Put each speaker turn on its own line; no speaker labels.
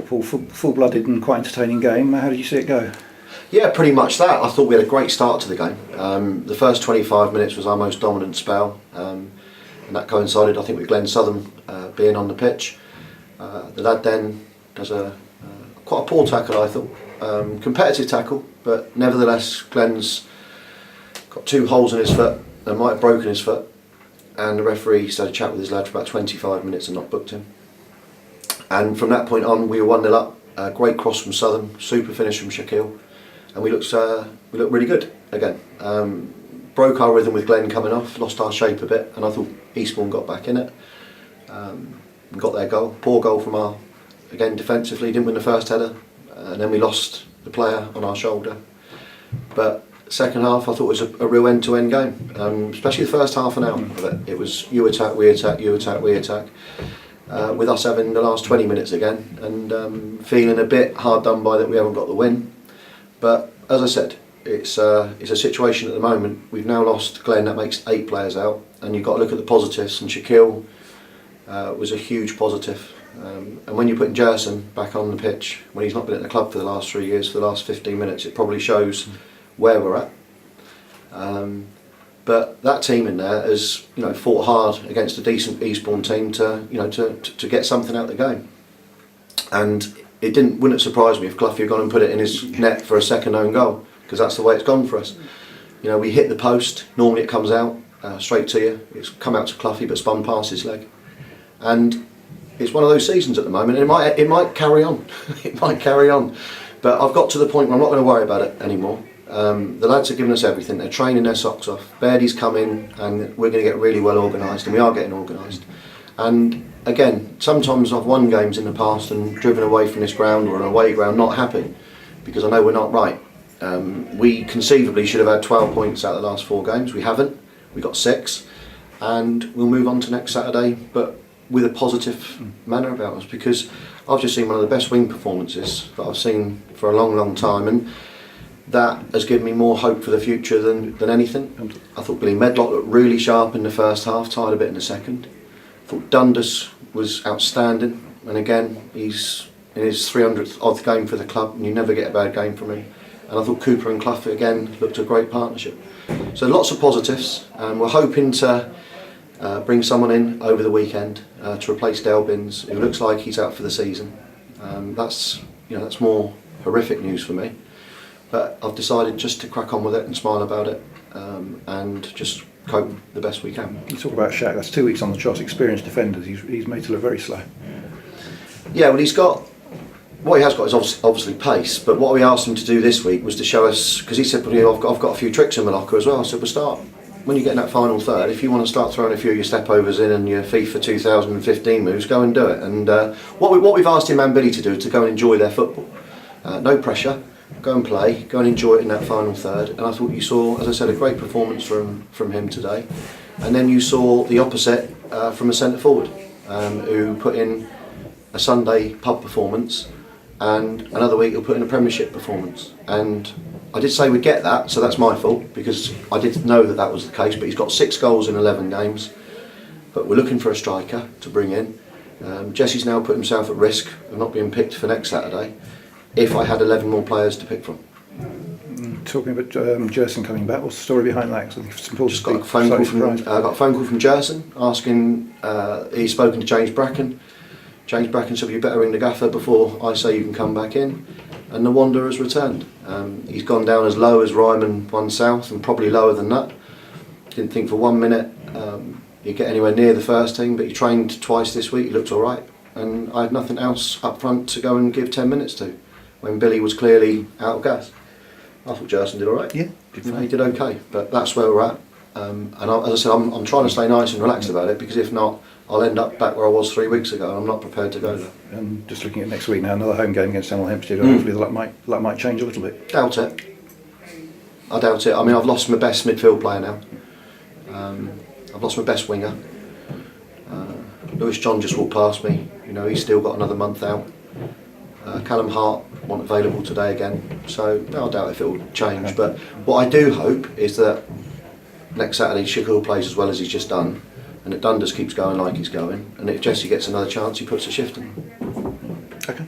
Paul, full-blooded and quite entertaining game. How did you see it go?
Yeah, pretty much that. I thought we had a great start to the game. The first 25 minutes was our most dominant spell, and that coincided, I think, with Glenn Sutton being on the pitch. The lad then does quite a poor tackle, I thought. Competitive tackle, but nevertheless, Glenn's got 2 holes in his foot and might have broken his foot. And the referee had a chat with his lad for about 25 minutes and not booked him. And from that point on, we were 1-0 up. Great cross from Southern, super finish from Shaquille, and we looked really good again. Broke our rhythm with Glenn coming off, lost our shape a bit, and I thought Eastbourne got back in it. Got their goal, poor goal from our, again defensively, didn't win the first header, and then we lost the player on our shoulder. But second half I thought was a real end-to-end game, especially the first half an hour of it. It was you attack, we attack, you attack, we attack. With us having the last 20 minutes again and feeling a bit hard done by that we haven't got the win. But as I said, it's a situation at the moment. We've now lost Glenn, that makes 8 players out, and you've got to look at the positives, and Shaquille was a huge positive. And when you're putting Jerson back on the pitch, when he's not been at the club for the last 3 years, for the last 15 minutes, it probably shows where we're at. But that team in there has, fought hard against a decent Eastbourne team to get something out of the game. And it wouldn't surprise me if Cloughy had gone and put it in his net for a second own goal, because that's the way it's gone for us. We hit the post, normally it comes out straight to you. It's come out to Cloughy but spun past his leg. And it's one of those seasons at the moment, and it might carry on. It might carry on. But I've got to the point where I'm not going to worry about it anymore. The lads are giving us everything. They're training their socks off. Bairdy's come in, and we're going to get really well organised, and we are getting organised. And again, sometimes I've won games in the past and driven away from this ground or an away ground not happy, because I know we're not right. We conceivably should have had 12 points out of the last 4 games. We haven't. We got 6, and we'll move on to next Saturday, but with a positive manner about us, because I've just seen one of the best wing performances that I've seen for a long, long time, and that has given me more hope for the future than anything. I thought Billy Medlock looked really sharp in the first half, tired a bit in the second. I thought Dundas was outstanding, and again, he's in his 300th odd game for the club, and you never get a bad game from him. And I thought Cooper and Cloughy again looked a great partnership. So lots of positives, and we're hoping to bring someone in over the weekend to replace Delbins, who looks like he's out for the season. That's more horrific news for me. But I've decided just to crack on with it and smile about it, and just cope the best we can.
You talk about Shaq, that's 2 weeks on the trot, experienced defenders, he's made to look very slow.
Yeah, well, what he has got is obviously pace, but what we asked him to do this week was to show us, because he said, I've got a few tricks in my locker as well. I said, when you get in that final third, if you want to start throwing a few of your step overs in and your FIFA 2015 moves, go and do it. And what we've asked him and Billy to do is to go and enjoy their football. No pressure. Go and play, go and enjoy it in that final third. And I thought you saw, as I said, a great performance from him today. And then you saw the opposite from a centre forward, who put in a Sunday pub performance, and another week he'll put in a Premiership performance. And I did say we'd get that, so that's my fault, because I did know that was the case. But he's got 6 goals in 11 games. But we're looking for a striker to bring in. Jesse's now put himself at risk of not being picked for next Saturday, if I had 11 more players to pick from.
Talking about Jerson coming back, what's the story behind that?
Just got a phone call from Jerson asking, he's spoken to James Bracken. James Bracken said, you better ring the gaffer before I say you can come back in. And the Wanderer's returned. He's gone down as low as Ryman 1 South, and probably lower than that. Didn't think for 1 minute he'd get anywhere near the first team, but he trained twice this week, he looked alright. And I had nothing else up front to go and give 10 minutes to, when Billy was clearly out of gas. I thought Jerson did alright.
Yeah,
he did okay, but that's where we're at. And as I said, I'm trying to stay nice and relaxed about it, because if not, I'll end up back where I was 3 weeks ago, and I'm not prepared to go there.
And just looking at next week now, another home game against Hemel Hempstead, hopefully the luck might change a little bit.
Doubt it. I doubt it. I mean, I've lost my best midfield player now. I've lost my best winger. Lewis John just walked past me. He's still got another month out. Callum Hart wasn't available today again, so I doubt if it will change. But what I do hope is that next Saturday Shaquille plays as well as he's just done, and that Dundas keeps going like he's going, and if Jesse gets another chance, he puts a shift in.
Okay.